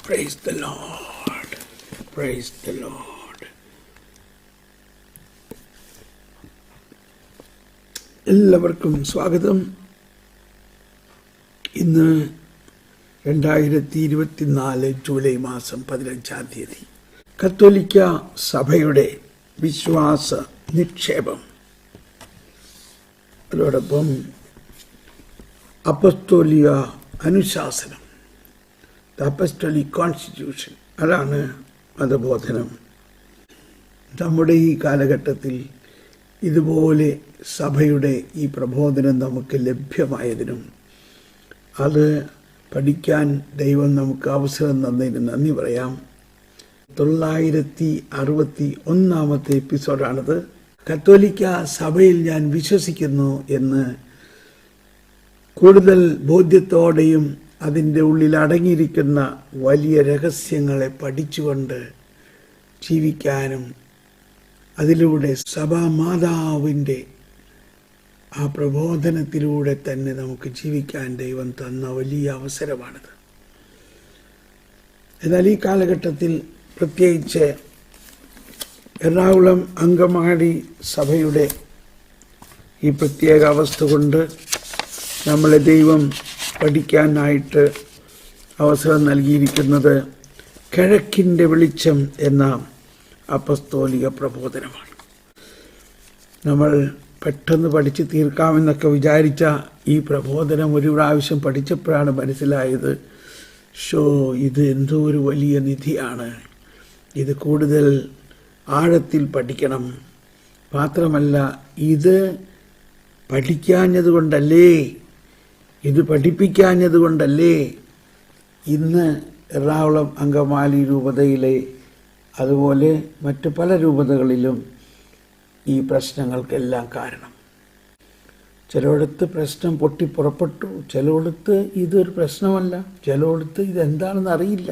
Praise the Lord. Praise the Lord. എല്ലാവർക്കും സ്വാഗതം. ഇന്ന് 2024 ജൂലൈ മാസം 15-ാം തീയതി കത്തോലിക്ക സഭയുടെ വിശ്വാസ നിക്ഷേപം, അതോടൊപ്പം അപ്പസ്തോലിക അനുശാസനം, ദ അപ്പസ്തോലിക് കോൺസ്റ്റിറ്റ്യൂഷൻ, അതാണ് മതബോധനം. നമ്മുടെ ഈ കാലഘട്ടത്തിൽ ഇതുപോലെ സഭയുടെ ഈ പ്രബോധനം നമുക്ക് ലഭ്യമായതിനും അത് പഠിക്കാൻ ദൈവം നമുക്ക് അവസരം തന്നതിന് നന്ദി പറയാം. 961 എപ്പിസോഡാണിത്. കത്തോലിക്ക സഭയിൽ ഞാൻ വിശ്വസിക്കുന്നു എന്ന് കൂടുതൽ ബോധ്യത്തോടെയും അതിൻ്റെ ഉള്ളിൽ അടങ്ങിയിരിക്കുന്ന വലിയ രഹസ്യങ്ങളെ പഠിച്ചുകൊണ്ട് ജീവിക്കാനും അതിലൂടെ സഭാമാതാവിൻ്റെ ആ പ്രബോധനത്തിലൂടെ തന്നെ നമുക്ക് ജീവിക്കാൻ ദൈവം തന്ന വലിയ അവസരമാണിത്. എന്നാൽ ഈ കാലഘട്ടത്തിൽ പ്രത്യേകിച്ച് എറണാകുളം അങ്കമാലി സഭയുടെ ഈ പ്രത്യേക അവസ്ഥ കൊണ്ട് നമ്മളെ ദൈവം പഠിക്കാനായിട്ട് അവസരം നൽകിയിരിക്കുന്നത് കിഴക്കിൻ്റെ വെളിച്ചം എന്ന അപ്പസ്തോലിക പ്രബോധനമാണ്. നമ്മൾ പെട്ടെന്ന് പഠിച്ച് തീർക്കാമെന്നൊക്കെ വിചാരിച്ച ഈ പ്രബോധനം ഒരു പ്രാവശ്യം പഠിച്ചപ്പോഴാണ് മനസ്സിലായത്, ഇത് എന്തോ ഒരു വലിയ നിധിയാണ്. ഇത് കൂടുതൽ ആഴത്തിൽ പഠിക്കണം. മാത്രമല്ല, ഇത് പഠിക്കാഞ്ഞതുകൊണ്ടല്ലേ, ഇത് പഠിപ്പിക്കാഞ്ഞതുകൊണ്ടല്ലേ ഇന്ന് എറണാകുളം അങ്കമാലി രൂപതയിലെ അതുപോലെ മറ്റു പല രൂപതകളിലും ഈ പ്രശ്നങ്ങൾക്കെല്ലാം കാരണം. ചിലയിടത്ത് പ്രശ്നം പൊട്ടിപ്പുറപ്പെട്ടു, ചിലയിടത്ത് ഇതൊരു പ്രശ്നമല്ല, ചിലയിടത്ത് ഇതെന്താണെന്ന് അറിയില്ല.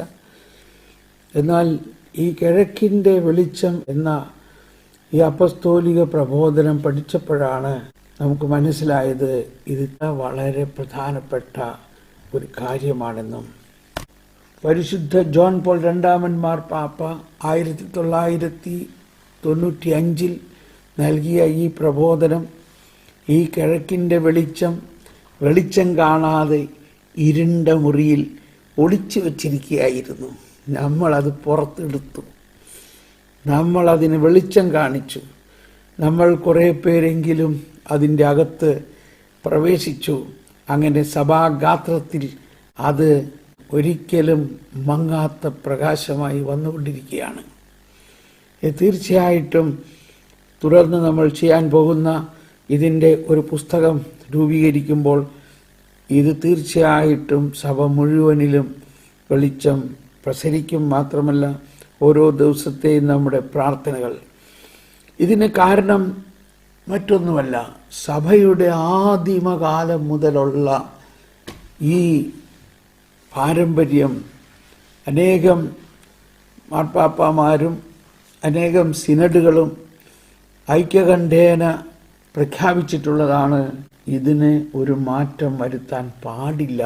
എന്നാൽ ഈ കിഴക്കിൻ്റെ വെളിച്ചം എന്ന ഈ അപ്പസ്തോലിക പ്രബോധനം പഠിച്ചപ്പോഴാണ് നമുക്ക് മനസ്സിലായത് ഇത് വളരെ പ്രധാനപ്പെട്ട ഒരു കാര്യമാണെന്നും. പരിശുദ്ധ ജോൺ പോൾ രണ്ടാമൻ മാർപ്പാപ്പ 1995 നൽകിയ ഈ പ്രബോധനം, ഈ കിഴക്കിൻ്റെ വെളിച്ചം കാണാതെ ഇരുണ്ട മുറിയിൽ ഒളിച്ചു വച്ചിരിക്കുകയായിരുന്നു. നമ്മളത് പുറത്തെടുത്തു, നമ്മളതിന് വെളിച്ചം കാണിച്ചു. നമ്മൾ കുറേ പേരെങ്കിലും അതിൻ്റെ അകത്ത് പ്രവേശിച്ചു. അങ്ങനെ സഭാഗാത്രത്തിൽ അത് ഒരിക്കലും മങ്ങാത്ത പ്രകാശമായി വന്നുകൊണ്ടിരിക്കുകയാണ്. തീർച്ചയായിട്ടും തുടർന്ന് നമ്മൾ ചെയ്യാൻ പോകുന്ന ഇതിൻ്റെ ഒരു പുസ്തകം രൂപീകരിക്കുമ്പോൾ ഇത് തീർച്ചയായിട്ടും സഭ മുഴുവനിലും വെളിച്ചം പ്രസരിക്കും. മാത്രമല്ല, ഓരോ ദിവസത്തെയും നമ്മുടെ പ്രാർത്ഥനകൾ. ഇതിന് കാരണം മറ്റൊന്നുമല്ല, സഭയുടെ ആദിമകാലം മുതലുള്ള ഈ പാരമ്പര്യം അനേകം മാർപ്പാപ്പമാരും അനേകം സിനഡുകളും ഐക്യകണ്ഠേന പ്രഖ്യാപിച്ചിട്ടുള്ളതാണ്. ഇതിന് ഒരു മാറ്റം വരുത്താൻ പാടില്ല.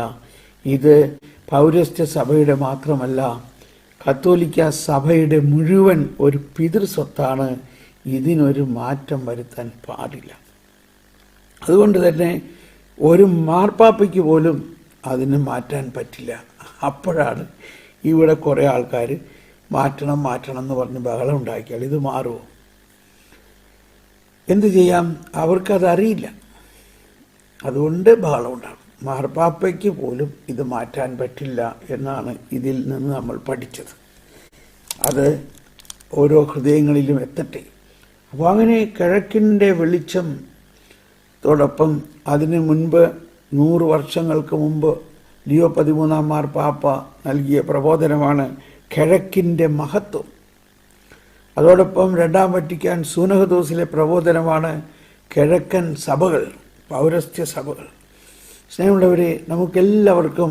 ഇത് പൗരസ്ത്യ സഭയുടെ മാത്രമല്ല, കത്തോലിക്ക സഭയുടെ മുഴുവൻ ഒരു പിതൃസ്വത്താണ്. ഇതിനൊരു മാറ്റം വരുത്താൻ പാടില്ല. അതുകൊണ്ട് തന്നെ ഒരു മാർപ്പാപ്പയ്ക്ക് പോലും അതിന് മാറ്റാൻ പറ്റില്ല. അപ്പോഴാണ് ഇവിടെ കുറേ ആൾക്കാർ മാറ്റണം എന്ന് പറഞ്ഞ് ബഹളം ഉണ്ടാക്കിയാൽ ഇത് മാറുമോ? എന്ത് ചെയ്യാം, അവർക്കതറിയില്ല. അതുകൊണ്ട് ബഹളം ഉണ്ടാകും. മാർപ്പാപ്പയ്ക്ക് പോലും ഇത് മാറ്റാൻ പറ്റില്ല എന്നാണ് ഇതിൽ നിന്ന് നമ്മൾ പഠിച്ചത്. അത് ഓരോ ഹൃദയങ്ങളിലും എത്തട്ടെ. അപ്പോൾ അങ്ങനെ കിഴക്കിൻ്റെ വെളിച്ചത്തോടൊപ്പം അതിന് മുൻപ് 100 വർഷങ്ങൾക്ക് മുമ്പ് ലിയോ 13 മാർപ്പാപ്പ നൽകിയ പ്രബോധനമാണ് കിഴക്കിൻ്റെ മഹത്വം. അതോടൊപ്പം 2ാം വത്തിക്കാൻ സൂനഹദോസിലെ പ്രബോധനമാണ് കിഴക്കൻ സഭകൾ, പൗരസ്ത്യ സഭകൾ. സ്നേഹമുള്ളവരെ, നമുക്കെല്ലാവർക്കും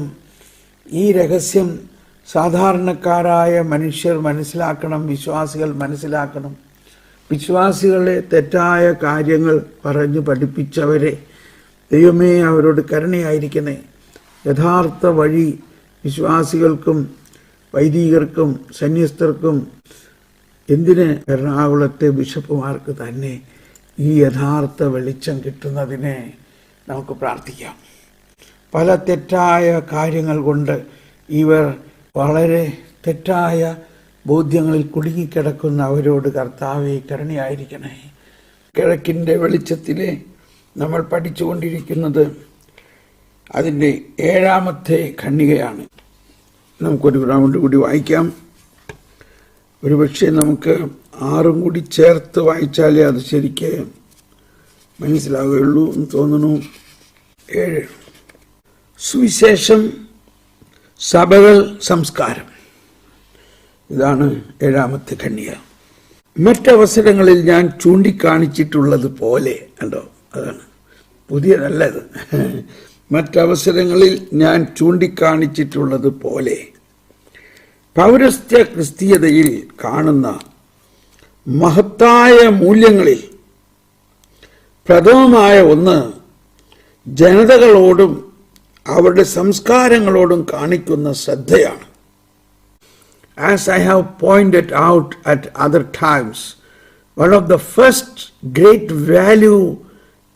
ഈ രഹസ്യം സാധാരണക്കാരായ മനുഷ്യർ മനസ്സിലാക്കണം, വിശ്വാസികൾ മനസ്സിലാക്കണം. വിശ്വാസികളെ തെറ്റായ കാര്യങ്ങൾ പറഞ്ഞു പഠിപ്പിച്ചവരെ ദൈവമേ അവരോട് കരുണയായിരിക്കണേ. യഥാർത്ഥ വഴി വിശ്വാസികൾക്കും വൈദികർക്കും സന്യസ്തർക്കും എന്തിന് എറണാകുളത്തെ ബിഷപ്പുമാർക്ക് തന്നെ ഈ യഥാർത്ഥ വെളിച്ചം കിട്ടുന്നതിനെ നമുക്ക് പ്രാർത്ഥിക്കാം. പല തെറ്റായ കാര്യങ്ങൾ കൊണ്ട് ഇവർ വളരെ തെറ്റായ ബോധ്യങ്ങളിൽ കുടുങ്ങിക്കിടക്കുന്ന അവരോട് കർത്താവേ കരുണയായിരിക്കണേ. കിഴക്കിൻ്റെ വെളിച്ചത്തിലെ നമ്മൾ പഠിച്ചുകൊണ്ടിരിക്കുന്നത് അതിൻ്റെ 7ാമത്തെ ഖണ്ഡികയാണ്. നമുക്കൊരു റൗണ്ട് കൂടി വായിക്കാം. ഒരുപക്ഷെ നമുക്ക് 6 കൂടി ചേർത്ത് വായിച്ചാലേ അത് ശരിക്ക് മനസ്സിലാവുകയുള്ളൂ എന്ന് തോന്നുന്നു. 7 സുവിശേഷം, സഭകൾ, സംസ്കാരം. ഇതാണ് 7ാമത്തെ ഖണ്ഡിക. മറ്റവസരങ്ങളിൽ ഞാൻ ചൂണ്ടിക്കാണിച്ചിട്ടുള്ളത് പോലെ, കണ്ടോ, അതാണ് പുതിയതല്ലത്. മറ്റവസരങ്ങളിൽ ഞാൻ ചൂണ്ടിക്കാണിച്ചിട്ടുള്ളത് പോലെ പൗരസ്ത്യ ക്രിസ്തീയതയിൽ കാണുന്ന മഹത്തായ മൂല്യങ്ങളിൽ പ്രഥമമായ ഒന്ന് ജനതകളോടും അവരുടെ സംസ്കാരങ്ങളോടും കാണിക്കുന്ന ശ്രദ്ധയാണ്. As I have pointed out at other times, one of the first great value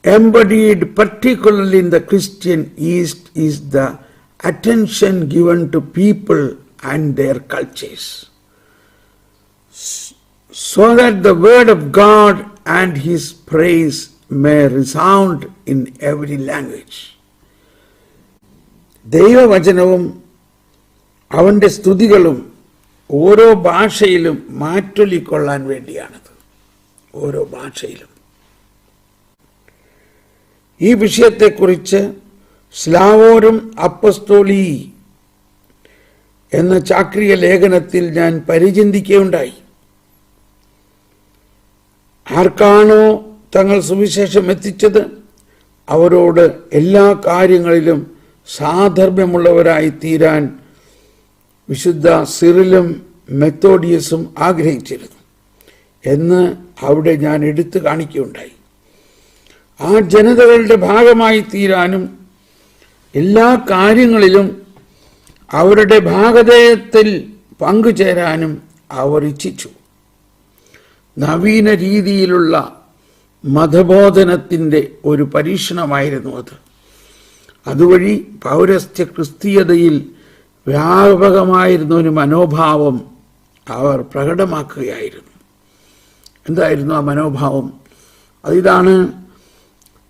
embodied particularly in the Christian East is the attention given to people and their cultures, so that the word of God and his praise may resound in every language. ദൈവവചനവും അവൻ്റെ സ്തുതികളും ഓരോ ഭാഷയിലും മാറ്റൊലിക്കൊള്ളാൻ വേണ്ടിയാണത്. ഓരോ ഭാഷയിലും. ഈ വിഷയത്തെക്കുറിച്ച് സ്ലാവോരും അപ്പസ്തോലി എന്ന ചാക്രിക ലേഖനത്തിൽ ഞാൻ പരിചിന്തിക്കുകയുണ്ടായി. ആർക്കാണോ തങ്ങൾ സുവിശേഷം എത്തിച്ചത് അവരോട് എല്ലാ കാര്യങ്ങളിലും സാധർമ്മ്യമുള്ളവരായി തീരാൻ വിശുദ്ധ സിറിലും മെത്തോഡിയസും ആഗ്രഹിച്ചിരുന്നു എന്ന് അവിടെ ഞാൻ എടുത്തു കാണിക്കുകയുണ്ടായി. ആ ജനതകളുടെ ഭാഗമായി തീരാനും എല്ലാ കാര്യങ്ങളിലും അവരുടെ ഭാഗധേയത്തിൽ പങ്കുചേരാനും അവർ ഇച്ഛിച്ചു. നവീന രീതിയിലുള്ള മതബോധനത്തിൻ്റെ ഒരു പരീക്ഷണമായിരുന്നു അത്. അതുവഴി പൗരസ്ത്യ ക്രിസ്തീയതയിൽ വ്യാപകമായിരുന്ന ഒരു മനോഭാവം അവർ പ്രകടമാക്കുകയായിരുന്നു. എന്തായിരുന്നു ആ മനോഭാവം? അതിതാണ്: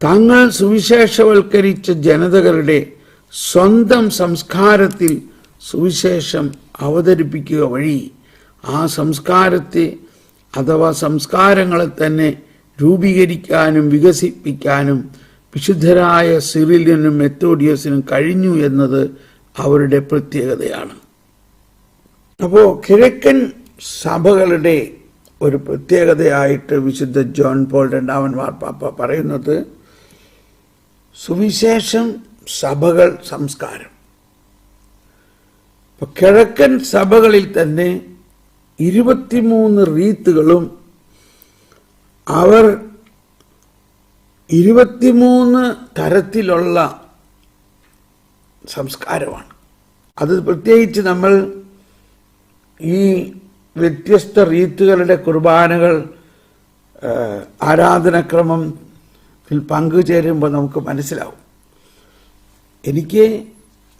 തങ്ങൾ സുവിശേഷവൽക്കരിച്ച ജനതകളുടെ സ്വന്തം സംസ്കാരത്തിൽ സുവിശേഷം അവതരിപ്പിക്കുക വഴി ആ സംസ്കാരത്തെ അഥവാ സംസ്കാരങ്ങളെ തന്നെ രൂപീകരിക്കാനും വികസിപ്പിക്കാനും വിശുദ്ധരായ സിറിലിനും മെത്തോഡിയസിനും കഴിഞ്ഞു എന്നത് അവരുടെ പ്രത്യേകതയാണ്. അപ്പോൾ കിഴക്കൻ സഭകളുടെ ഒരു പ്രത്യേകതയായിട്ട് വിശുദ്ധ ജോൺ പോൾ രണ്ടാമൻ മാർപ്പാപ്പ പറയുന്നത് സുവിശേഷം, സഭകൾ, സംസ്കാരം. അപ്പോൾ കിഴക്കൻ സഭകളിൽ തന്നെ 23 റീത്തുകളും അവർ 23 തരത്തിലുള്ള സംസ്കാരമാണ്. അത് പ്രത്യേകിച്ച് നമ്മൾ ഈ വ്യത്യസ്ത റീത്തുകളുടെ കുർബാനകൾ ആരാധനക്രമത്തിൽ പങ്കുചേരുമ്പോൾ നമുക്ക് മനസ്സിലാവും. എനിക്ക്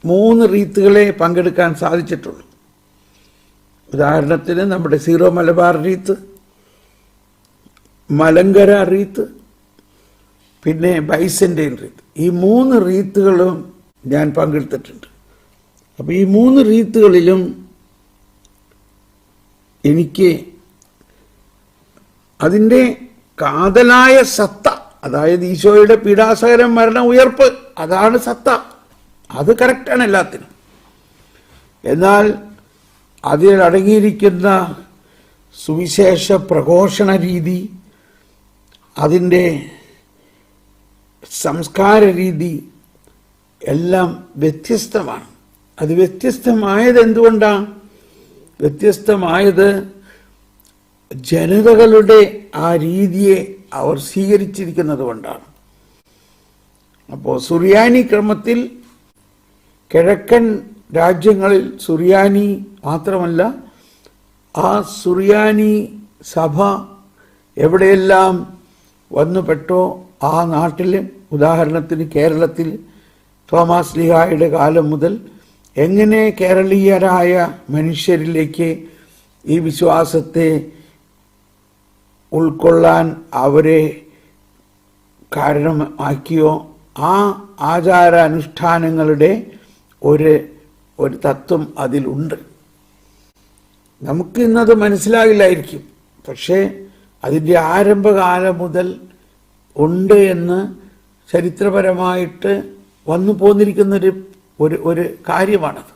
3 റീത്തുകളെ പങ്കെടുക്കാൻ സാധിച്ചിട്ടുള്ളൂ. ഉദാഹരണത്തിന് നമ്മുടെ zero Malabar wreath, Malankara wreath, പിന്നെ ബൈസന്റൈൻ റീത്ത്. ഈ 3 റീത്തുകളും ഞാൻ പങ്കെടുത്തിട്ടുണ്ട്. അപ്പോൾ ഈ 3 റീത്തുകളിലും എനിക്ക് അതിൻ്റെ കാതലായ സത്ത, അതായത് ഈശോയുടെ പീഡാസകരം, മരണം, ഉയർപ്പ്, അതാണ് സത്ത. അത് കറക്റ്റാണ് എല്ലാത്തിനും. എന്നാൽ അതിലടങ്ങിയിരിക്കുന്ന സുവിശേഷ പ്രഘോഷണ രീതി, അതിൻ്റെ സംസ്കാര രീതി എല്ലാം വ്യത്യസ്തമാണ്. അത് വ്യത്യസ്തമായത് എന്തുകൊണ്ടാണ്? വ്യത്യസ്തമായത് ജനതകളുടെ ആ രീതിയെ അവർ സ്വീകരിച്ചിരിക്കുന്നത് കൊണ്ടാണ്. അപ്പോൾ സുറിയാനി ക്രമത്തിൽ കിഴക്കൻ രാജ്യങ്ങളിൽ സുറിയാനി മാത്രമല്ല, ആ സുറിയാനി സഭ എവിടെയെല്ലാം വന്നുപെട്ടോ ആ നാട്ടിൽ, ഉദാഹരണത്തിന് കേരളത്തിൽ തോമാസ് ലീഹായുടെ കാലം മുതൽ എങ്ങനെ കേരളീയരായ മനുഷ്യരിലേക്ക് ഈ വിശ്വാസത്തെ ഉൾക്കൊള്ളാൻ അവരെ കാരണമാക്കിയോ, ആ ആചാരാനുഷ്ഠാനങ്ങളുടെ ഒരു തത്വം അതിലുണ്ട്. നമുക്ക് ഇന്നത് മനസ്സിലാകില്ലായിരിക്കും, പക്ഷേ അതിൻ്റെ ആരംഭകാലം മുതൽ ഉണ്ട് എന്ന് ചരിത്രപരമായിട്ട് വന്നു പോന്നിരിക്കുന്നൊരു ഒരു കാര്യമാണത്.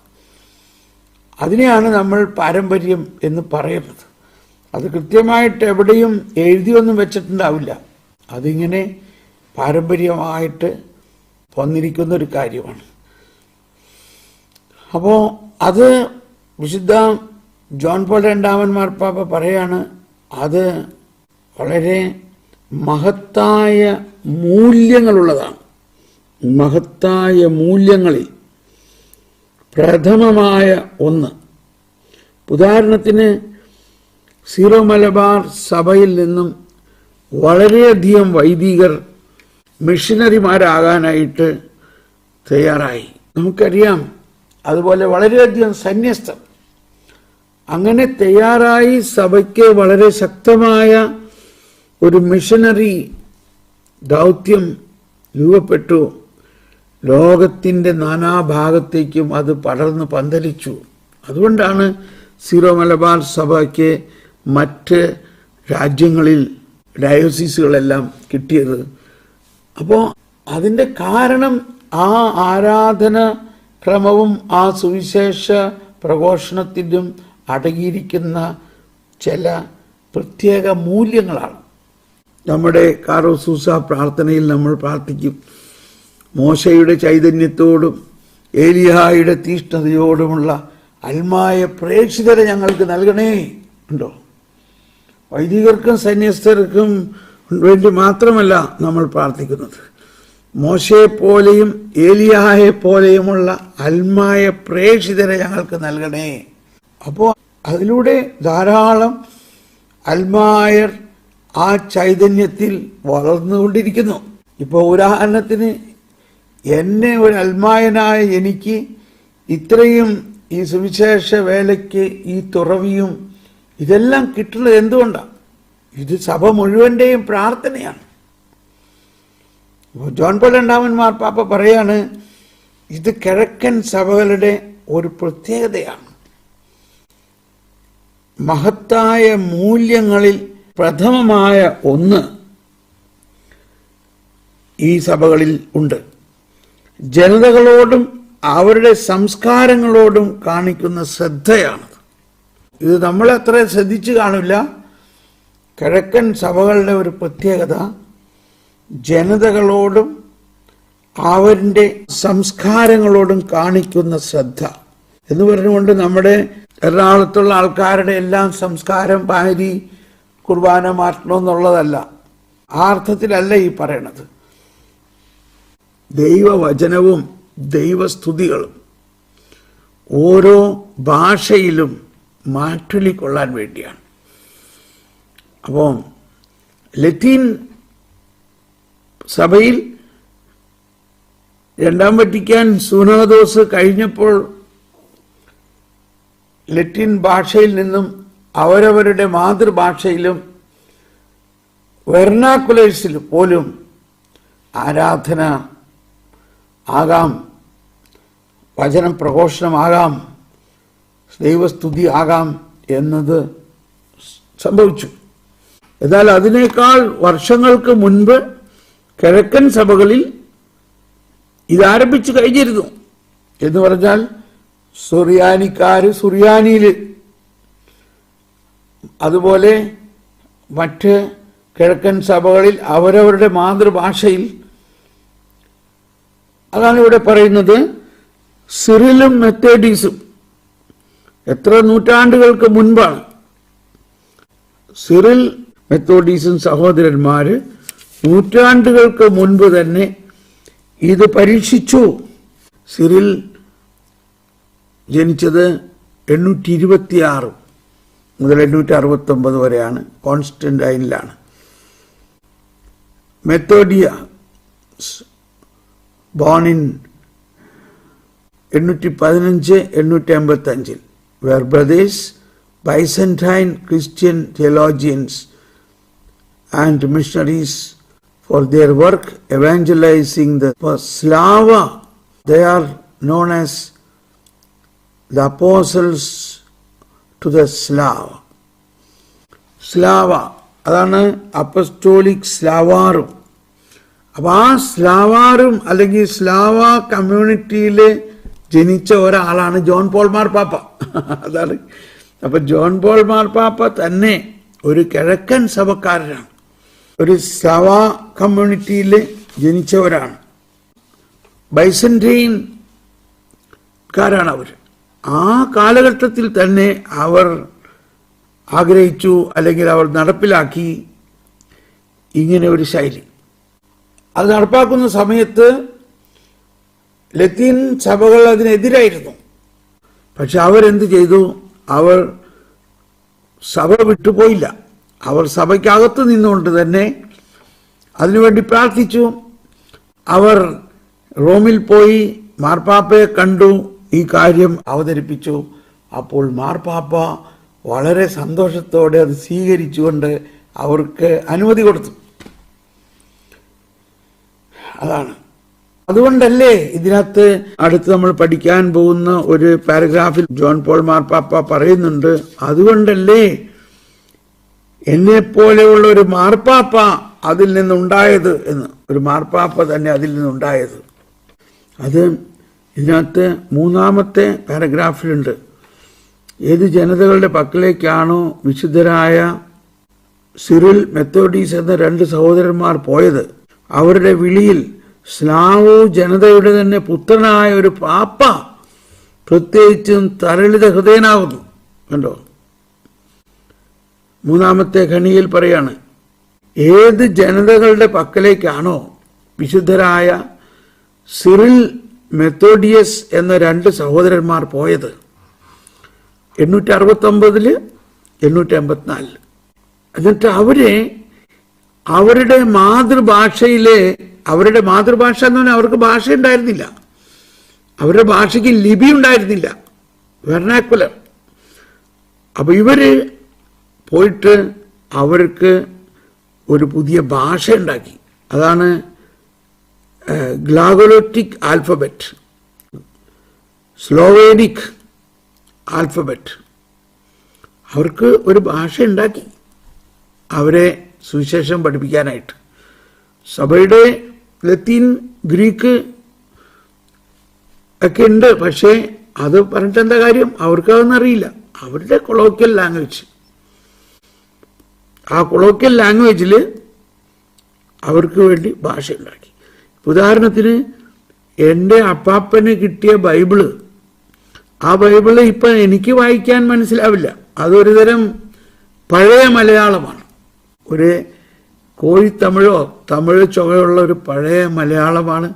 അതിനെയാണ് നമ്മൾ പാരമ്പര്യം എന്ന് പറയുന്നത്. അത് കൃത്യമായിട്ട് എവിടെയും എഴുതിയൊന്നും വെച്ചിട്ടുണ്ടാവില്ല. അതിങ്ങനെ പാരമ്പര്യമായിട്ട് വന്നിരിക്കുന്നൊരു കാര്യമാണ്. അപ്പോൾ അത് വിശുദ്ധ ജോൺ പോൾ രണ്ടാമൻ മാർപ്പാപ്പ പറയാണ്, അത് വളരെ മഹത്തായ മൂല്യങ്ങളുള്ളതാണ്. മഹത്തായ മൂല്യങ്ങളിൽ പ്രഥമമായ ഒന്ന്. ഉദാഹരണത്തിന് സീറോ മലബാർ സഭയിൽ നിന്നും വളരെയധികം വൈദികർ മിഷനറിമാരാകാനായിട്ട് തയ്യാറായി. നമുക്കറിയാം, അതുപോലെ വളരെയധികം സന്യസ്തർ അങ്ങനെ തയ്യാറായി. സഭയ്ക്ക് വളരെ ശക്തമായ ഒരു മിഷനറി ദൗത്യം രൂപപ്പെട്ടു. ലോകത്തിൻ്റെ നാനാഭാഗത്തേക്കും അത് പടർന്ന് പന്തലിച്ചു. അതുകൊണ്ടാണ് സീറോ മലബാർ സഭയ്ക്ക് മറ്റ് രാജ്യങ്ങളിൽ ഡയോസിസുകളെല്ലാം കിട്ടിയത്. അപ്പോൾ അതിൻ്റെ കാരണം ആ ആരാധന ക്രമവും ആ സുവിശേഷ പ്രഘോഷണത്തിലും അടങ്ങിയിരിക്കുന്ന ചില പ്രത്യേക മൂല്യങ്ങളാണ്. നമ്മുടെ കാറോസൂസ പ്രാർത്ഥനയിൽ നമ്മൾ പ്രാർത്ഥിക്കും, മോശയുടെ ചൈതന്യത്തോടും ഏലിയായുടെ തീഷ്ണതയോടുമുള്ള അൽമായ പ്രേക്ഷിതരെ ഞങ്ങൾക്ക് നൽകണേ. ഉണ്ടോ? വൈദികർക്കും സന്യസ്തർക്കും വേണ്ടി മാത്രമല്ല നമ്മൾ പ്രാർത്ഥിക്കുന്നത്, മോശയെപ്പോലെയും ഏലിയായെപ്പോലെയുമുള്ള അൽമായ പ്രേക്ഷിതരെ ഞങ്ങൾക്ക് നൽകണേ. അപ്പോൾ അതിലൂടെ ധാരാളം അൽമായർ ആ ചൈതന്യത്തിൽ വളർന്നുകൊണ്ടിരിക്കുന്നു. ഇപ്പോൾ ഉദാഹരണത്തിന് എന്നെ ഒരു അൽമായനായ എനിക്ക് ഇത്രയും ഈ സുവിശേഷ വേലയ്ക്ക് ഈ തുറവിയും ഇതെല്ലാം കിട്ടുന്നത് എന്തുകൊണ്ടാണ്? ഇത് സഭ മുഴുവൻ്റെയും പ്രാർത്ഥനയാണ്. ജോൺ പോൾ രണ്ടാമൻ മാർപ്പാപ്പ പറയാണ്, ഇത് കിഴക്കൻ സഭകളുടെ ഒരു പ്രത്യേകതയാണ്. മഹത്തായ മൂല്യങ്ങളിൽ പ്രഥമമായ ഒന്ന് ഈ സഭകളിൽ ഉണ്ട്. ജനതകളോടും അവരുടെ സംസ്കാരങ്ങളോടും കാണിക്കുന്ന ശ്രദ്ധയാണ്. ഇത് നമ്മളത്ര ശ്രദ്ധിച്ചു കാണില്ല. കിഴക്കൻ സഭകളുടെ ഒരു പ്രത്യേകത ജനതകളോടും അവരുടെ സംസ്കാരങ്ങളോടും കാണിക്കുന്ന ശ്രദ്ധ എന്ന് പറഞ്ഞുകൊണ്ട് നമ്മുടെ എറണാകുളത്തുള്ള ആൾക്കാരുടെ എല്ലാം സംസ്കാരം പാരി കുർബാന മാറ്റണമെന്നുള്ളതല്ല. ആ അർത്ഥത്തിലല്ല ഈ പറയണത്. ദൈവവചനവും ദൈവസ്തുതികളും ഓരോ ഭാഷയിലും മാറ്റൊലിക്കൊള്ളാൻ വേണ്ടിയാണ്. അപ്പോൾ ലത്തീൻ സഭയിൽ രണ്ടാം വത്തിക്കാൻ സൂനോദോസ് കഴിഞ്ഞപ്പോൾ ലത്തീൻ ഭാഷയിൽ നിന്നും അവരവരുടെ മാതൃഭാഷയിലും വെർണാക്കുലേഴ്സിൽ പോലും ആരാധന ആകാം, വചനം പ്രഘോഷണമാകാം, ദൈവസ്തുതി ആകാം എന്നത് സംഭവിച്ചു. എന്നാൽ അതിനേക്കാൾ വർഷങ്ങൾക്ക് മുൻപ് കിഴക്കൻ സഭകളിൽ ഇതാരംഭിച്ചു കഴിഞ്ഞിരുന്നു. എന്ന് പറഞ്ഞാൽ സുറിയാനിക്കാര് സുറിയാനിയിൽ, അതുപോലെ മറ്റ് കിഴക്കൻ സഭകളിൽ അവരവരുടെ മാതൃഭാഷയിൽ. അതാണ് ഇവിടെ പറയുന്നത്. സിറിലും മെത്തേഡീസും എത്ര നൂറ്റാണ്ടുകൾക്ക് മുൻപാണ്. സിറിൽ മെത്തോഡീസും സഹോദരന്മാര് നൂറ്റാണ്ടുകൾക്ക് മുൻപ് തന്നെ ഇത് പരീക്ഷിച്ചു. സിറിൽ ജനിച്ചത് 826 മുതൽ 869 വരെയാണ്. കോൺസ്റ്റന്റൈനിലാണ്. മെത്തോഡിയ born in 815-885, were brothers, Byzantine Christian theologians and missionaries for their work evangelizing the Slava. They are known as the apostles to the Slava. Slava, അതാണ് അപ്പസ്റ്റോളിക് സ്ലാവാറും. അപ്പം ആ സ്ലാവാറും അല്ലെങ്കിൽ സ്ലാവ കമ്മ്യൂണിറ്റിയിൽ ജനിച്ച ഒരാളാണ് ജോൺ പോൾ മാർപ്പാപ്പ. അതാണ്. അപ്പം ജോൺ പോൾ മാർപ്പാപ്പ തന്നെ ഒരു കിഴക്കൻ സഭക്കാരനാണ്. ഒരു സ്ലാവ കമ്മ്യൂണിറ്റിയിൽ ജനിച്ചവരാണ്. ബൈസന്റൈൻകാരാണ് അവർ. ആ കാലഘട്ടത്തിൽ തന്നെ അവർ ആഗ്രഹിച്ചു അല്ലെങ്കിൽ അവർ നടപ്പിലാക്കി ഇങ്ങനെ ഒരു ശൈലി. അത് നടപ്പാക്കുന്ന സമയത്ത് ലത്തീൻ സഭകൾ അതിനെതിരായിരുന്നു. പക്ഷെ അവരെന്ത് ചെയ്തു? അവർ സഭ വിട്ടുപോയില്ല. അവർ സഭയ്ക്കകത്ത് നിന്നുകൊണ്ട് തന്നെ അതിനുവേണ്ടി പ്രാർത്ഥിച്ചു. അവർ റോമിൽ പോയി മാർപ്പാപ്പയെ കണ്ടു, ഈ കാര്യം അവതരിപ്പിച്ചു. അപ്പോൾ മാർപ്പാപ്പ വളരെ സന്തോഷത്തോടെ അത് സ്വീകരിച്ചുകൊണ്ട് അവർക്ക് അനുമതി കൊടുത്തു. അതാണ്. അതുകൊണ്ടല്ലേ ഇതിനകത്ത് അടുത്ത് നമ്മൾ പഠിക്കാൻ പോകുന്ന ഒരു പാരഗ്രാഫിൽ ജോൺ പോൾ മാർപ്പാപ്പ പറയുന്നുണ്ട്, അതുകൊണ്ടല്ലേ എന്നെപ്പോലെയുള്ള ഒരു മാർപ്പാപ്പ അതിൽ നിന്നുണ്ടായത് എന്ന്. ഒരു മാർപ്പാപ്പ തന്നെ അതിൽ നിന്നുണ്ടായത്. അത് ഇതിനകത്ത് 3-ാമത്തെ പാരഗ്രാഫിലുണ്ട്. ഏത് ജനതകളുടെ പക്കലേക്കാണോ വിശുദ്ധരായ സിറിൽ, മെത്തോഡീസ് എന്ന 2 സഹോദരന്മാർ പോയത്, അവരുടെ വിളിയിൽ സ്ലാവു ജനതയുടെ തന്നെ പുത്രനായ ഒരു പാപ്പ പ്രത്യേകിച്ചും തരളിത ഹൃദയനാകുന്നു. കണ്ടോ? 3-ാമത്തെ ഖണിയിൽ പറയാണ്, ഏത് ജനതകളുടെ പക്കലേക്കാണോ വിശുദ്ധരായ സിറിൽ, മെത്തോഡിയസ് എന്ന 2 സഹോദരന്മാർ പോയത്, 869 884. എന്നിട്ട് അവരുടെ മാതൃഭാഷയിലെ, അവരുടെ മാതൃഭാഷ എന്ന് പറഞ്ഞാൽ അവർക്ക് ഭാഷ ഉണ്ടായിരുന്നില്ല, അവരുടെ ഭാഷയ്ക്ക് ലിപി ഉണ്ടായിരുന്നില്ല, വെർണാക്കുലർ. അപ്പൊ ഇവര് പോയിട്ട് അവർക്ക് ഒരു പുതിയ ഭാഷ ഉണ്ടാക്കി. അതാണ് ഗ്ലാഗോലോറ്റിക് ആൽഫബറ്റ്, സ്ലോവേനിക് ആൽഫബറ്റ്. അവർക്ക് ഒരു ഭാഷ ഉണ്ടാക്കി അവരെ സുവിശേഷം പഠിപ്പിക്കാനായിട്ട്. സഭയുടെ ലത്തീൻ, ഗ്രീക്ക് ഒക്കെ ഉണ്ട്. പക്ഷേ അത് പറഞ്ഞിട്ട് എന്താ കാര്യം? അവർക്കതൊന്നും അറിയില്ല. അവരുടെ കൊളോക്കിയൽ ലാംഗ്വേജ്, ആ കൊളോക്കിയൽ ലാംഗ്വേജിൽ അവർക്ക് വേണ്ടി ഭാഷ ഉണ്ടാക്കി. ഉദാഹരണത്തിന് എൻ്റെ അപ്പാപ്പന് കിട്ടിയ ബൈബിള്, ആ ബൈബിള് ഇപ്പം എനിക്ക് വായിക്കാൻ മനസ്സിലാവില്ല. അതൊരു തരം പഴയ മലയാളമാണ്. ഒരു കോഴിത്തമിഴോ തമിഴ് ചുവയുള്ള ഒരു പഴയ മലയാളമാണ്.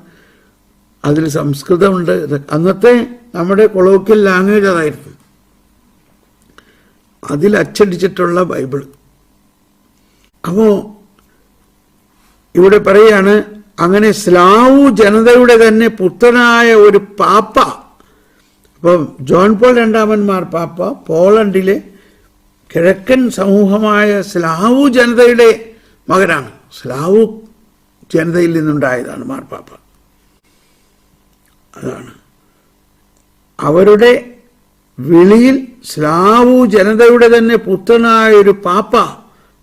അതിൽ സംസ്കൃതമുണ്ട്. അന്നത്തെ നമ്മുടെ കൊളോക്കിയൽ ലാംഗ്വേജ് അതായിരുന്നു. അതിൽ അച്ചടിച്ചിട്ടുള്ള ബൈബിൾ. അപ്പോൾ ഇവിടെ പറയാണ്, അങ്ങനെ സ്ലാവു ജനതയുടെ തന്നെ പുത്രനായ ഒരു പാപ്പ. അപ്പം ജോൺ പോൾ 2-ാമൻ മാർപ്പാപ്പ പോളണ്ടിലെ കിഴക്കൻ സമൂഹമായ സ്ലാവു ജനതയുടെ മകനാണ്. സ്ലാവു ജനതയിൽ നിന്നുണ്ടായതാണ് മാർപ്പാപ്പ. അതാണ് അവരുടെ വിളിയിൽ സ്ലാവു ജനതയുടെ തന്നെ പുത്രനായ ഒരു പാപ്പ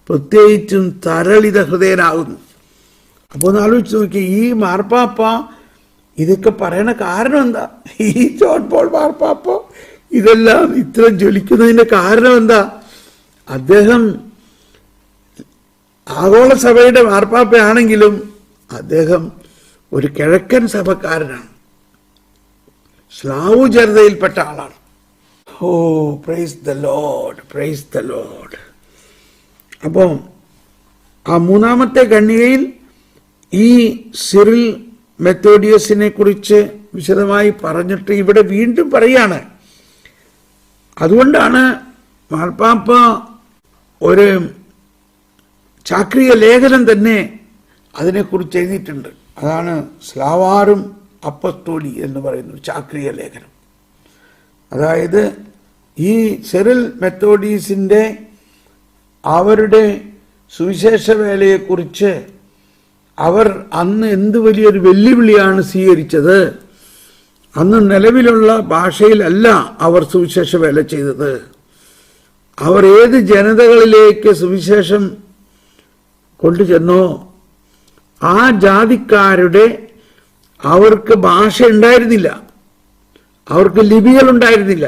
പ്രത്യേകിച്ചും തരളിത ഹൃദയനാകുന്നു. അപ്പോൾ ഒന്ന് ആലോചിച്ച് നോക്കി, ഈ മാർപ്പാപ്പ ഇതൊക്കെ പറയണ കാരണം എന്താ? ഈ ജോൺ പോൾ മാർപ്പാപ്പ ഇതെല്ലാം ഇത്ര ജ്വലിക്കുന്നതിന്റെ കാരണം എന്താ? അദ്ദേഹം ആഗോള സഭയുടെ മാർപ്പാപ്പയാണെങ്കിലും അദ്ദേഹം ഒരു കിഴക്കൻ സഭക്കാരനാണ്, സ്ലാവു ജനതയിൽപ്പെട്ട ആളാണ്. Oh praise the Lord, praise the Lord. അപ്പോൾ ആ 3-ാമത്തെ ഖണ്ഡികയിൽ ഈ സിറിൽ, മെത്തോഡിയസിനെ കുറിച്ച് വിശദമായി പറഞ്ഞിട്ട് ഇവിടെ വീണ്ടും പറയാണ്, അതുകൊണ്ടാണ് മാർപ്പാപ്പ ഒരു ചാക്രിക ലേഖനം തന്നെ അതിനെക്കുറിച്ച് എഴുതിയിട്ടുണ്ട്. അതാണ് സ്ലാവാറും അപ്പസ്തോലി എന്ന് പറയുന്ന ചാക്രിക ലേഖനം. അതായത് ഈ സിറിൽ മെത്തോഡീസിൻ്റെ അവരുടെ സുവിശേഷ വേലയെക്കുറിച്ച് അവർ അന്ന് എന്ത് വലിയൊരു വെല്ലുവിളിയാണ് സ്വീകരിച്ചത്. അന്ന് നിലവിലുള്ള ഭാഷയിലല്ല അവർ സുവിശേഷ വേല ചെയ്തത്. അവർ ഏത് ജനതകളിലേക്ക് സുവിശേഷം കൊണ്ടുചെന്നോ ആ ജാതിക്കാരുടെ അവർക്ക് ഭാഷ ഉണ്ടായിരുന്നില്ല, അവർക്ക് ലിപികളുണ്ടായിരുന്നില്ല.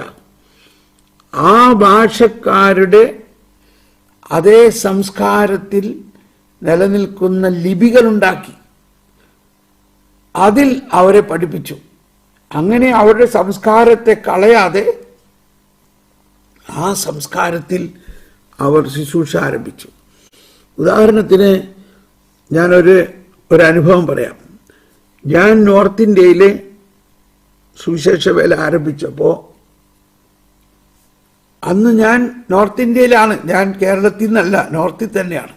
ആ ഭാഷക്കാരുടെ അതേ സംസ്കാരത്തിൽ നിലനിൽക്കുന്ന ലിപികളുണ്ടാക്കി അതിൽ അവരെ പഠിപ്പിച്ചു. അങ്ങനെ അവരുടെ സംസ്കാരത്തെ കളയാതെ ആ സംസ്കാരത്തിൽ അവർ ശുശ്രൂഷ ആരംഭിച്ചു. ഉദാഹരണത്തിന് ഞാനൊരു അനുഭവം പറയാം. ഞാൻ നോർത്ത് ഇന്ത്യയിലെ സുവിശേഷ വേല ആരംഭിച്ചപ്പോൾ അന്ന് ഞാൻ നോർത്ത് ഇന്ത്യയിലാണ്, ഞാൻ കേരളത്തിൽ നിന്നല്ല, നോർത്തിൽ തന്നെയാണ്.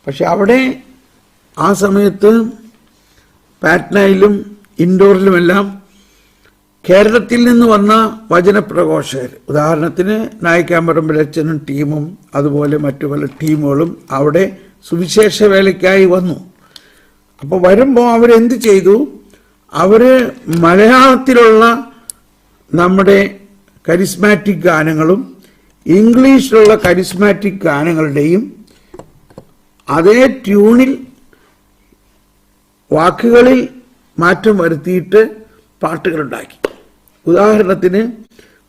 പക്ഷെ അവിടെ ആ സമയത്ത് പാറ്റ്നയിലും ഇൻഡോറിലുമെല്ലാം കേരളത്തിൽ നിന്ന് വന്ന വചനപ്രഘോഷകർ, ഉദാഹരണത്തിന് നായിക്കാമ്പറമ്പിലച്ഛനും ടീമും അതുപോലെ മറ്റു പല ടീമുകളും അവിടെ സുവിശേഷ വേലയ്ക്കായി വന്നു. അപ്പോൾ വരുമ്പോൾ അവരെന്ത് ചെയ്തു? അവർ മലയാളത്തിലുള്ള നമ്മുടെ കരിസ്മാറ്റിക് ഗാനങ്ങളും ഇംഗ്ലീഷിലുള്ള കരിസ്മാറ്റിക് ഗാനങ്ങളുടെയും അതേ ട്യൂണിൽ വാക്കുകളിൽ മാറ്റം വരുത്തിയിട്ട് പാട്ടുകളുണ്ടാക്കി. ഉദാഹരണത്തിന്,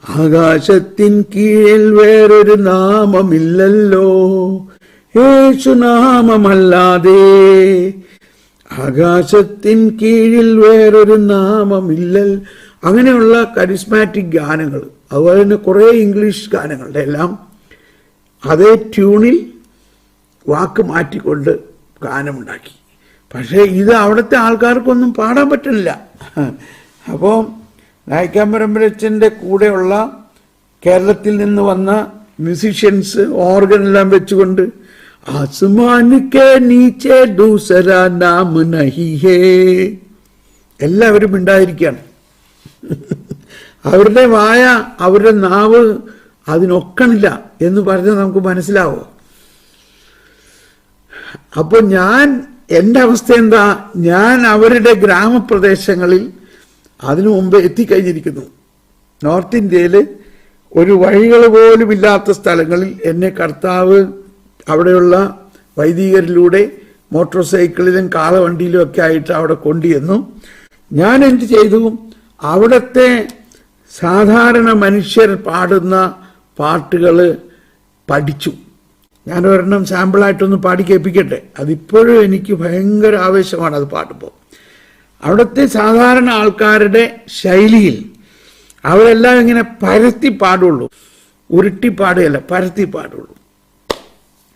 ആകാശത്തിൻ കീഴിൽ വേറൊരു നാമമില്ലല്ലോ യേശുനാമമല്ലാതെ, ആകാശത്തിൻ കീഴിൽ വേറൊരു നാമമില്ലല്ലോ. അങ്ങനെയുള്ള കരിസ്മാറ്റിക് ഗാനങ്ങൾ, അതുപോലെ തന്നെ കുറേ ഇംഗ്ലീഷ് ഗാനങ്ങളുടെ എല്ലാം അതേ ട്യൂണിൽ വാക്ക് മാറ്റിക്കൊണ്ട് ഗാനമുണ്ടാക്കി. പക്ഷേ ഇത് അവിടുത്തെ ആൾക്കാർക്കൊന്നും പാടാൻ പറ്റില്ല. അപ്പോൾ നായിക്കാമ്പരമ്പരച്ചൻ്റെ കൂടെയുള്ള കേരളത്തിൽ നിന്ന് വന്ന മ്യൂസീഷ്യൻസ് ഓർഗനെല്ലാം വെച്ചുകൊണ്ട് ആസ്മാൻ കെ നീച്ചെ ദൂസരാ നാം നഹി ഹേ, എല്ലാവരും ഉണ്ടായിരിക്കുകയാണ്. അവരുടെ വായ, അവരുടെ നാവ് അതിനൊക്കണില്ല എന്ന് പറഞ്ഞാൽ നമുക്ക് മനസ്സിലാവോ? അപ്പോൾ എൻ്റെ അവസ്ഥ എന്താ? ഞാൻ അവരുടെ ഗ്രാമപ്രദേശങ്ങളിൽ അതിനു മുമ്പ് എത്തിക്കഴിഞ്ഞിരിക്കുന്നു. നോർത്ത് ഇന്ത്യയിൽ ഒരു വഴികൾ പോലും ഇല്ലാത്ത സ്ഥലങ്ങളിൽ എന്നെ കർത്താവ് അവിടെയുള്ള വൈദികരിലൂടെ മോട്ടോർ സൈക്കിളിലും കാളവണ്ടിയിലും ഒക്കെ ആയിട്ട് അവിടെ കൊണ്ടുവന്നു. ഞാൻ എന്ത് ചെയ്തു? അവിടുത്തെ സാധാരണ മനുഷ്യർ പാടുന്ന പാട്ടുകൾ പഠിച്ചു. ഞാൻ ഒരെണ്ണം സാമ്പിളായിട്ടൊന്ന് പാടി കേൾപ്പിക്കട്ടെ. അതിപ്പോഴും എനിക്ക് ഭയങ്കര ആവേശമാണ് അത് പാടുമ്പോൾ. അവിടുത്തെ സാധാരണ ആൾക്കാരുടെ ശൈലിയിൽ അവരെല്ലാം ഇങ്ങനെ പരത്തി പാടുള്ളൂ, ഉരുട്ടി പാടുകയല്ല, പരത്തി പാടുള്ളൂ.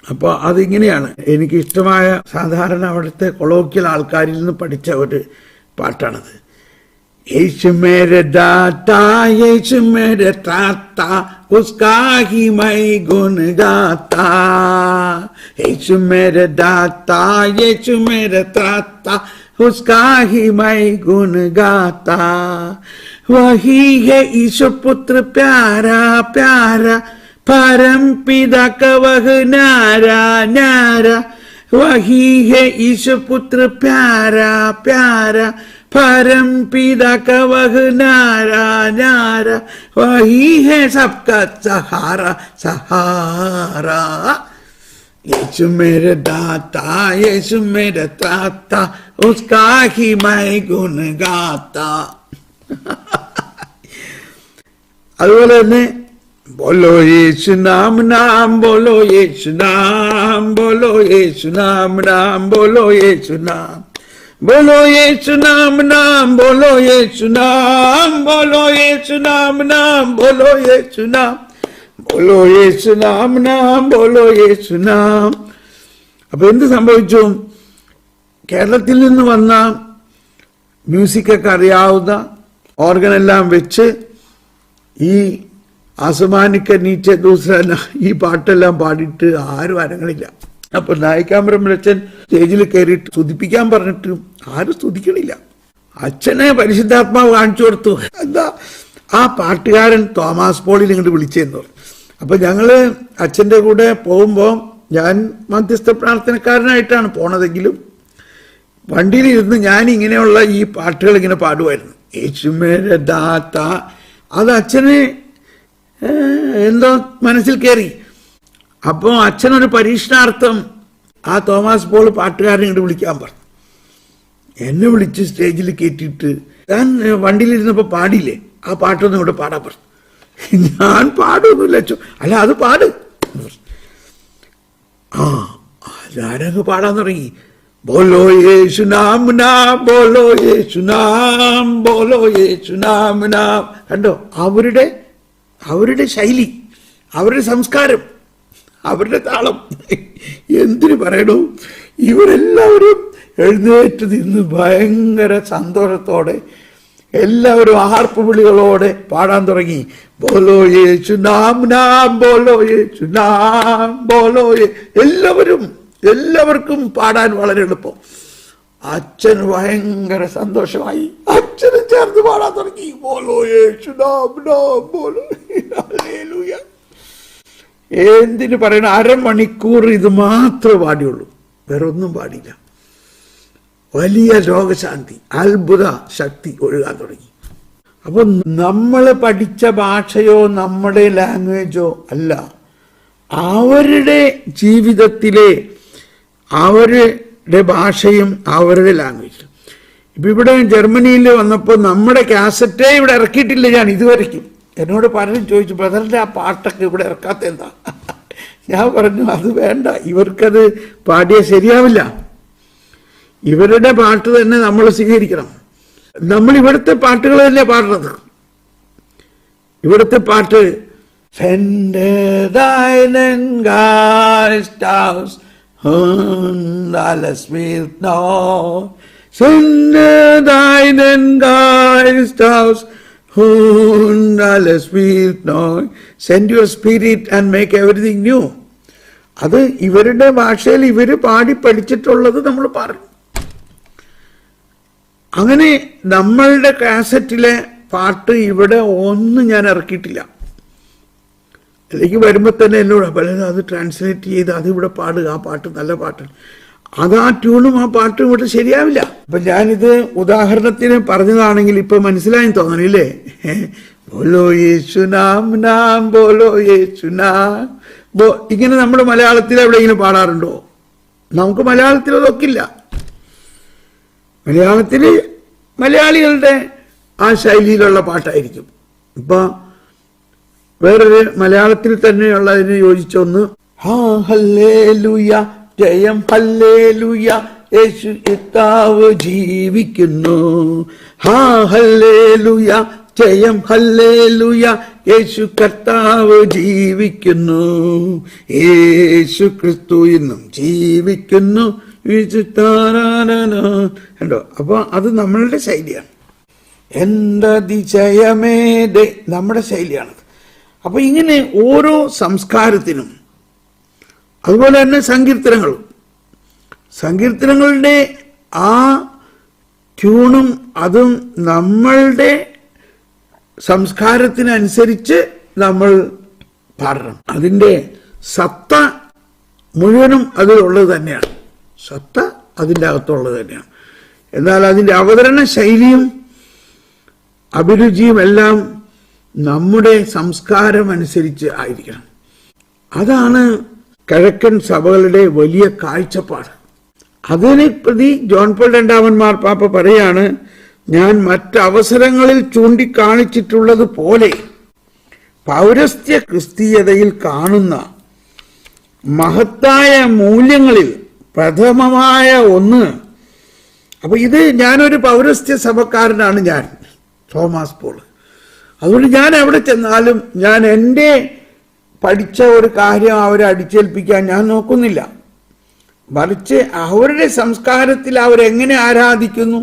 അപ്പോൾ അതിങ്ങനെയാണ് എനിക്കിഷ്ടമായ സാധാരണ അവിടുത്തെ കൊളോക്കിയൽ ആൾക്കാരിൽ നിന്ന് പഠിച്ച ഒരു പാട്ടാണത്. യേശു മേരെ ദാതാ യേശു മേരെ ത്രാता उसका ही मैं गुण गाता, യേശു മേരെ ദാതാ യേശു മേരെ ത്രാता उसका ही मैं गुण गाता, वही है ईश्वर पुत्र प्यारा प्यारा परम पिता का वह न्यारा न्यारा, वही है ईश्वर पुत्र प्यारा प्यारा परम पिता का वह न्यारा न्यारा, वही है सबका सहारा सहारा, यीशु मेरे दाता यीशु मेरे त्राता उसका ही मैं गुण गाता. അതുപോലെ തന്നെ बोलो यीशु नाम नाम बोलो यीशु नाम बोलो यीशु नाम नाम बोलो यीशु नाम बोलो यीशु नाम नाम बोलो यीशु नाम बोलो यीशु नाम नाम बोलो यीशु नाम बोलो यीशु नाम नाम बोलो यीशु नाम. അപ്പോൾ എന്ത് സംഭവിച്ചു? കേരളത്തിൽ നിന്ന് വന്ന മ്യൂസിക്കൊക്കെ അറിയാവുന്ന ഓർഗനെല്ലാം വെച്ച് ഈ ആസമാനിക്ക നീച്ച ദൂസര ഈ പാട്ടെല്ലാം പാടിയിട്ട് ആരും അനങ്ങളില്ല. അപ്പൊ നായികാമ്പരമ്മൻ സ്റ്റേജിൽ കയറിയിട്ട് സ്തുതിപ്പിക്കാൻ പറഞ്ഞിട്ടും ആരും സ്തുതിക്കണില്ല. അച്ഛനെ പരിശുദ്ധാത്മാവ് കാണിച്ചു കൊടുത്തു. എന്താ ആ പാട്ടുകാരൻ തോമസ് പോളിൽ ഇങ്ങോട്ട് വിളിച്ചെന്ന് പറഞ്ഞു. അപ്പൊ ഞങ്ങള് അച്ഛൻ്റെ കൂടെ പോകുമ്പോൾ ഞാൻ മധ്യസ്ഥ പ്രാർത്ഥനക്കാരനായിട്ടാണ് പോണതെങ്കിലും വണ്ടിയിലിരുന്ന് ഞാൻ ഇങ്ങനെയുള്ള ഈ പാട്ടുകൾ ഇങ്ങനെ പാടുമായിരുന്നു. യേശുമേരെ ദാത്ത, അത് അച്ഛന് എന്തോ മനസ്സിൽ കയറി. അപ്പോൾ അച്ഛനൊരു പരീക്ഷണാർത്ഥം ആ തോമസ് പോൾ പാട്ടുകാരനെ ഇങ്ങോട്ട് വിളിക്കാൻ പറഞ്ഞു. എന്നെ വിളിച്ച് സ്റ്റേജിൽ കയറ്റിയിട്ട് ഞാൻ വണ്ടിയിലിരുന്നപ്പോൾ പാടില്ലേ, ആ പാട്ടൊന്നും ഇവിടെ പാടാൻ പറഞ്ഞു. ഞാൻ പാടൊന്നുമില്ല അച്ഛോ. അല്ല അത് പാട്. ഞാനങ്ങ് പാടാൻ തുടങ്ങി. ബോലോ യേശു നാം നാം, ബോലോ യേശു നാം, ബോലോ യേശു നാം നാം. കണ്ടോ അവരുടെ ശൈലി, അവരുടെ സംസ്കാരം, അവരുടെ താളം. എന്തിനു പറയണു, ഇവരെല്ലാവരും എഴുന്നേറ്റ് നിന്ന് ഭയങ്കര സന്തോഷത്തോടെ എല്ലാവരും ആർപ്പ് വിളികളോടെ പാടാൻ തുടങ്ങി. ബോലോ യേശു നാം നാം, ബോലോ യേശു നാം, ബോലോ. എല്ലാവർക്കും പാടാൻ വളരെ എളുപ്പം. അച്ഛന് ഭയങ്കര സന്തോഷമായി. അച്ഛനെ ചേർന്ന് പാടാൻ തുടങ്ങി. ബോലോ യേശു നാം നാം, ബോലോ. ഹല്ലേലൂയ. എന്തിനു പറയണ, അരമണിക്കൂർ ഇത് മാത്രമേ പാടിയുള്ളൂ, വേറെ ഒന്നും പാടില്ല. വലിയ രോഗശാന്തി, അത്ഭുത ശക്തി ഒഴുകാൻ തുടങ്ങി. അപ്പൊ നമ്മൾ പഠിച്ച ഭാഷയോ നമ്മുടെ ലാംഗ്വേജോ അല്ല, അവരുടെ ജീവിതത്തിലെ അവരുടെ ഭാഷയും അവരുടെ ലാംഗ്വേജും. ഇപ്പൊ ഇവിടെ ജർമ്മനിയിൽ വന്നപ്പോൾ നമ്മുടെ കാസറ്റേ ഇവിടെ ഇറക്കിയിട്ടില്ല ഞാൻ ഇതുവരെയ്ക്കും. എന്നോട് പലരും ചോദിച്ചു, ബ്രദറിന്റെ ആ പാട്ടൊക്കെ ഇവിടെ ഇറക്കാത്ത എന്താ? ഞാൻ പറഞ്ഞു, അത് വേണ്ട, ഇവർക്കത് പാടിയാൽ ശരിയാവില്ല. ഇവരുടെ പാട്ട് തന്നെ നമ്മൾ സ്വീകരിക്കണം. നമ്മൾ ഇവിടുത്തെ പാട്ടുകൾ തന്നെ പാടുന്നത്. ഇവിടുത്തെ പാട്ട് send your spirit and make everything new. അത് ഇവരുടെ ഭാഷയിൽ ഇവര് പാടി പഠിച്ചിട്ടുള്ളത് നമ്മൾ പറയും. അങ്ങനെ നമ്മളുടെ കാസറ്റിലെ പാട്ട് ഇവിടെ ഒന്നും ഞാൻ ഇറക്കിയിട്ടില്ല. അല്ലെങ്കിൽ വരുമ്പോൾ തന്നെ എന്നോട് പലരും അത് ട്രാൻസ്ലേറ്റ് ചെയ്ത് അത് ഇവിടെ പാടുക, ആ പാട്ട് നല്ല പാട്ടാണ്. അത് ആ ട്യൂണും ആ പാട്ടും ഇവിടെ ശരിയാവില്ല. അപ്പൊ ഞാനിത് ഉദാഹരണത്തിന് പറഞ്ഞതാണെങ്കിൽ ഇപ്പൊ മനസ്സിലായി തോന്നണില്ലേ? ബോലോ യേശു നാം നാം, ബോലോ യേശു നാം. ഇങ്ങനെ നമ്മുടെ മലയാളത്തിൽ എവിടെയെങ്കിലും പാടാറുണ്ടോ? നമുക്ക് മലയാളത്തിൽ അതൊക്കില്ല. മലയാളത്തിൽ മലയാളികളുടെ ആ ശൈലിയിലുള്ള പാട്ടായിരിക്കും. ഇപ്പൊ വേറൊരു മലയാളത്തിൽ തന്നെയുള്ളതിന് യോജിച്ചൊന്ന്, ഹാ ഹല്ലേലൂയ ജയം ഹല്ലേലൂയ യേശു കർത്താവ് ജീവിക്കുന്നു. ഹാ ഹല്ലേലൂയ ജയം ഹല്ലേലൂയ യേശു കർത്താവ് ജീവിക്കുന്നു. യേശു ക്രിസ്തു ഇന്നും ജീവിക്കുന്നു. കണ്ടോ? അപ്പൊ അത് നമ്മളുടെ ശൈലിയാണ്. എൻ്റെ അതിശയമേ നമ്മുടെ ശൈലിയാണത്. അപ്പൊ ഇങ്ങനെ ഓരോ സംസ്കാരത്തിനും, അതുപോലെ തന്നെ സങ്കീർത്തനങ്ങളുടെ ആ ട്യൂണും അതും നമ്മളുടെ സംസ്കാരത്തിനനുസരിച്ച് നമ്മൾ പാടണം. അതിൻ്റെ സത്ത മുഴുവനും അതിലുള്ളത് തന്നെയാണ്. സത്ത അതിൻ്റെ അകത്തുള്ളത് തന്നെയാണ്. എന്നാൽ അതിൻ്റെ അവതരണ ശൈലിയും അഭിരുചിയും എല്ലാം നമ്മുടെ സംസ്കാരം അനുസരിച്ച് ആയിരിക്കണം. അതാണ് കിഴക്കൻ സഭകളുടെ വലിയ കാഴ്ചപ്പാട്. അതിനെ പ്രതി ജോൺ പോൾ രണ്ടാമൻ മാർപ്പാപ്പ പറയാണ്, ഞാൻ മറ്റവസരങ്ങളിൽ ചൂണ്ടിക്കാണിച്ചിട്ടുള്ളത് പോലെ പൗരസ്ത്യ ക്രിസ്തീയതയിൽ കാണുന്ന മഹത്തായ മൂല്യങ്ങളിൽ പ്രഥമമായ ഒന്ന്. അപ്പൊ ഇത് ഞാനൊരു പൗരസ്ത്യ സഭക്കാരനാണ്, ഞാൻ തോമസ് പോൾ. അതുകൊണ്ട് ഞാൻ എവിടെ ചെന്നാലും ഞാൻ എൻ്റെ പഠിച്ച ഒരു കാര്യം അവരെ അടിച്ചേൽപ്പിക്കാൻ ഞാൻ നോക്കുന്നില്ല. മറിച്ച് അവരുടെ സംസ്കാരത്തിൽ അവരെങ്ങനെ ആരാധിക്കുന്നു,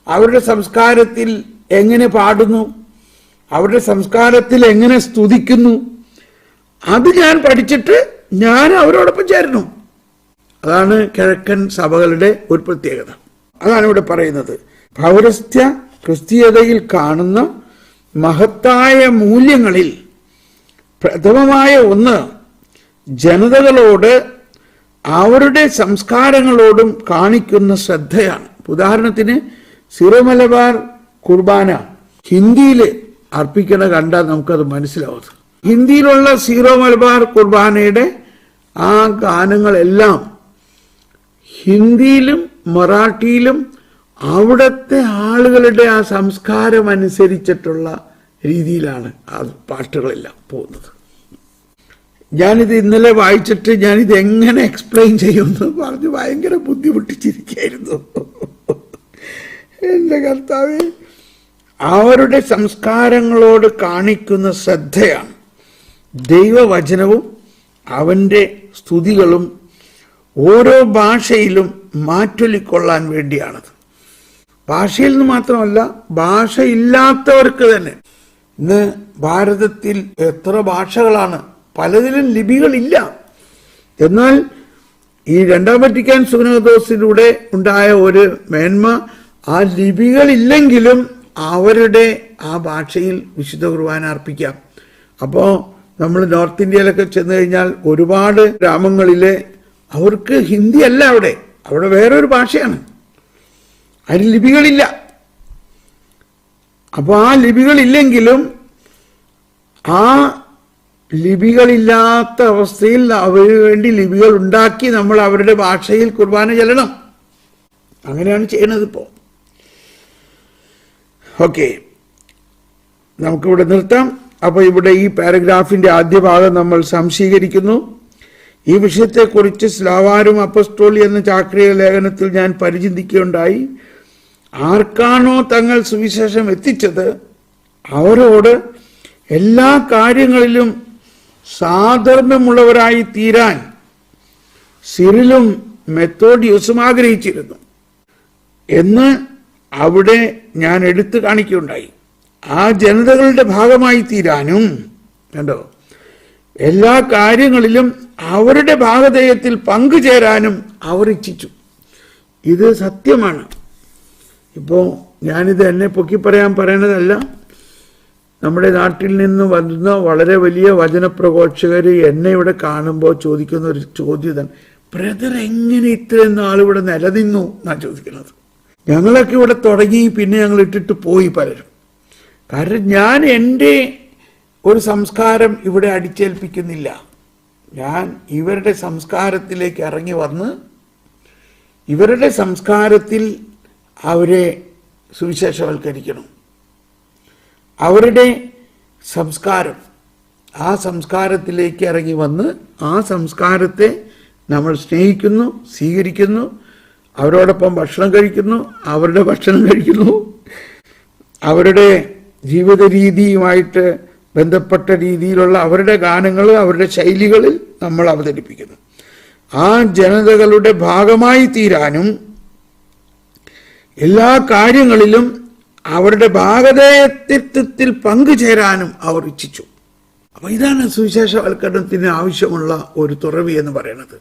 അവരുടെ സംസ്കാരത്തിൽ എങ്ങനെ പാടുന്നു, അവരുടെ സംസ്കാരത്തിൽ എങ്ങനെ സ്തുതിക്കുന്നു, അത് ഞാൻ പഠിച്ചിട്ട് ഞാൻ അവരോടൊപ്പം ചേരണം. അതാണ് കിഴക്കൻ സഭകളുടെ ഒരു പ്രത്യേകത. അതാണ് ഇവിടെ പറയുന്നത്. പൗരസ്ത്യ ക്രിസ്തീയതയിൽ കാണുന്ന മഹത്തായ മൂല്യങ്ങളിൽ പ്രഥമമായ ഒന്ന് ജനതകളോട് അവരുടെ സംസ്കാരങ്ങളോടും കാണിക്കുന്ന ശ്രദ്ധയാണ്. ഉദാഹരണത്തിന് സീറോ മലബാർ കുർബാന ഹിന്ദിയിൽ അർപ്പിക്കണ കണ്ടാൽ നമുക്കത് മനസ്സിലാവും. ഹിന്ദിയിലുള്ള സീറോ മലബാർ കുർബാനയുടെ ആ ഗാനങ്ങളെല്ലാം ഹിന്ദിയിലും മറാഠിയിലും അവിടുത്തെ ആളുകളുടെ ആ സംസ്കാരം അനുസരിച്ചിട്ടുള്ള രീതിയിലാണ് ആ പാട്ടുകളെല്ലാം പോകുന്നത്. ഞാനിത് ഇന്നലെ വായിച്ചിട്ട് ഞാനിത് എങ്ങനെ എക്സ്പ്ലെയിൻ ചെയ്യുമെന്ന് പറഞ്ഞ് ഭയങ്കര ബുദ്ധിമുട്ടിച്ചിരിക്കുകയായിരുന്നു. എൻ്റെ കർത്താവേ, അവരുടെ സംസ്കാരങ്ങളോട് കാണിക്കുന്ന ശ്രദ്ധയാണ് ദൈവവചനവും അവൻ്റെ സ്തുതികളും ഓരോ ഭാഷയിലും മാറ്റൊലിക്കൊള്ളാൻ വേണ്ടിയാണത്. ഭാഷയിൽ നിന്ന് മാത്രമല്ല, ഭാഷയില്ലാത്തവർക്ക് തന്നെ. ഇന്ന് ഭാരതത്തിൽ എത്ര ഭാഷകളാണ്, പലതിലും ലിപികളില്ല. എന്നാൽ ഈ രണ്ടാം വത്തിക്കാൻ സുനഹദോസിലൂടെ ഉണ്ടായ ഒരു മേന്മ, ആ ലിപികളില്ലെങ്കിലും അവരുടെ ആ ഭാഷയിൽ വിശുദ്ധ കുർബാന അർപ്പിക്കാം. അപ്പോൾ നമ്മൾ നോർത്ത് ഇന്ത്യയിലൊക്കെ ചെന്ന് കഴിഞ്ഞാൽ ഒരുപാട് ഗ്രാമങ്ങളിലെ അവർക്ക് ഹിന്ദി അല്ല, അവിടെ വേറൊരു ഭാഷയാണ്, അതിന് ലിപികളില്ല. അപ്പോൾ ആ ലിപികളില്ലെങ്കിലും ആ ലിപികളില്ലാത്ത അവസ്ഥയിൽ അവന് വേണ്ടി ലിപികൾ ഉണ്ടാക്കി നമ്മൾ അവരുടെ ഭാഷയിൽ കുർബാന ചെല്ലണം. അങ്ങനെയാണ് ചെയ്യുന്നത് ഇപ്പോൾ. ഓക്കെ, നമുക്കിവിടെ നിർത്താം. അപ്പോൾ ഇവിടെ ഈ പാരഗ്രാഫിന്റെ ആദ്യ ഭാഗം നമ്മൾ സംശീകരിക്കുന്നു. ഈ വിഷയത്തെക്കുറിച്ച് സ്ലാവാരും അപ്പസ്തോലി എന്ന ചാക്രിക ലേഖനത്തിൽ ഞാൻ പരിചിന്തിക്കുകയുണ്ടായി. ആർക്കാണോ തങ്ങൾ സുവിശേഷം എത്തിച്ചത് അവരോട് എല്ലാ കാര്യങ്ങളിലും സാധർമ്മ്യമുള്ളവരായി തീരാൻ സിറിലും മെത്തോഡിയൂസും ആഗ്രഹിച്ചിരുന്നു എന്ന് അവിടെ ഞാൻ എടുത്തു കാണിക്കുകയുണ്ടായി. ആ ജനതകളുടെ ഭാഗമായി തീരാനും, കണ്ടോ, എല്ലാ കാര്യങ്ങളിലും അവരുടെ ഭാഗധേയത്തിൽ പങ്കുചേരാനും അവർ ഇച്ഛിച്ചു. ഇത് സത്യമാണ്. ഇപ്പോൾ ഞാനിത് എന്നെ പൊക്കി പറയണതല്ല. നമ്മുടെ നാട്ടിൽ നിന്ന് വരുന്ന വളരെ വലിയ വചനപ്രഘോഷകർ എന്നെ ഇവിടെ കാണുമ്പോൾ ചോദിക്കുന്ന ഒരു ചോദ്യം, ബ്രദർ എങ്ങനെ ഇത്രയും നാളിവിടെ നിലനിന്നു എന്നാണ് ചോദിക്കുന്നത്. ഞങ്ങളൊക്കെ ഇവിടെ തുടങ്ങി, പിന്നെ ഞങ്ങൾ ഇട്ടിട്ട് പോയി പലരും. കാരണം ഞാൻ എൻ്റെ ഒരു സംസ്കാരം ഇവിടെ അടിച്ചേൽപ്പിക്കുന്നില്ല. ഞാൻ ഇവരുടെ സംസ്കാരത്തിലേക്ക് ഇറങ്ങി വന്ന് ഇവരുടെ സംസ്കാരത്തിൽ അവരെ സുവിശേഷവൽക്കരിക്കണം. അവരുടെ സംസ്കാരം, ആ സംസ്കാരത്തിലേക്ക് ഇറങ്ങി വന്ന് ആ സംസ്കാരത്തെ നമ്മൾ സ്നേഹിക്കുന്നു, സ്വീകരിക്കുന്നു, അവരോടൊപ്പം ഭക്ഷണം കഴിക്കുന്നു, അവരുടെ ഭക്ഷണം കഴിക്കുന്നു, അവരുടെ ജീവിത രീതിയുമായിട്ട് ബന്ധപ്പെട്ട രീതിയിലുള്ള അവരുടെ ഗാനങ്ങൾ, അവരുടെ ശൈലികളിൽ നമ്മൾ അവതരിപ്പിക്കുന്നു. ആ ജനതകളുടെ ഭാഗമായി തീരാനും എല്ലാ കാര്യങ്ങളിലും അവരുടെ ഭാഗധേയത്വത്തിൽ പങ്കുചേരാനും അവർ ഇച്ഛിച്ചു. അപ്പൊ ഇതാണ് സുവിശേഷവൽക്കരണത്തിന് ആവശ്യമുള്ള ഒരു തുറവി എന്ന് പറയുന്നത്.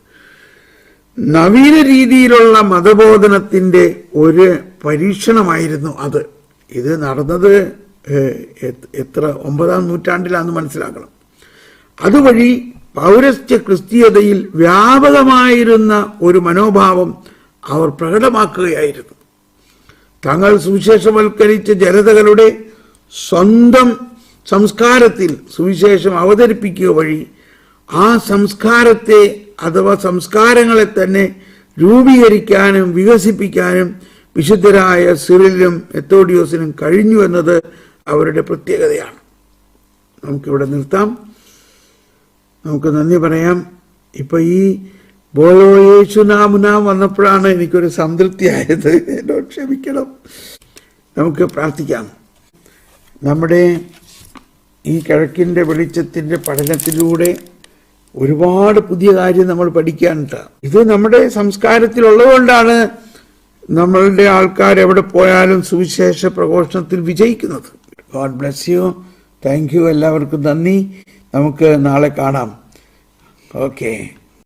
നവീന രീതിയിലുള്ള മതബോധനത്തിന്റെ ഒരു പരീക്ഷണമായിരുന്നു അത്. ഇത് നടന്നത് എത്ര 9-ാം നൂറ്റാണ്ടിലാണെന്ന് മനസ്സിലാക്കണം. അതുവഴി പൗരസ്ത്യ ക്രിസ്തീയതയിൽ വ്യാപകമായിരുന്ന ഒരു മനോഭാവം അവർ പ്രകടമാക്കുകയായിരുന്നു. തങ്ങൾ സുവിശേഷവൽക്കരിച്ച ജനതകളുടെ സ്വന്തം സംസ്കാരത്തിൽ സുവിശേഷം അവതരിപ്പിക്കുക വഴി ആ സംസ്കാരത്തെ അഥവാ സംസ്കാരങ്ങളെ തന്നെ രൂപീകരിക്കാനും വികസിപ്പിക്കാനും വിശുദ്ധരായ സിറിലും മെത്തോഡിയോസിനും കഴിഞ്ഞു എന്നത് അവരുടെ പ്രത്യേകതയാണ്. നമുക്കിവിടെ നിർത്താം. നമുക്ക് നന്ദി പറയാം. ഇപ്പൊ ഈ ബോലോ യേശു നാമുനാം വന്നപ്പോഴാണ് എനിക്കൊരു സംതൃപ്തിയായത്. എന്നോട് ക്ഷമിക്കണം. നമുക്ക് പ്രാർത്ഥിക്കാം. നമ്മുടെ ഈ കിഴക്കിൻ്റെ വെളിച്ചത്തിൻ്റെ പഠനത്തിലൂടെ ഒരുപാട് പുതിയ കാര്യം നമ്മൾ പഠിക്കാനുണ്ട്. ഇത് നമ്മുടെ സംസ്കാരത്തിലുള്ളതുകൊണ്ടാണ് നമ്മളുടെ ആൾക്കാർ എവിടെ പോയാലും സുവിശേഷ പ്രഘോഷണത്തിൽ വിജയിക്കുന്നത്. God bless you. Thank you, എല്ലാവർക്കും നന്ദി. നമുക്ക് നാളെ കാണാം. ഓക്കെ.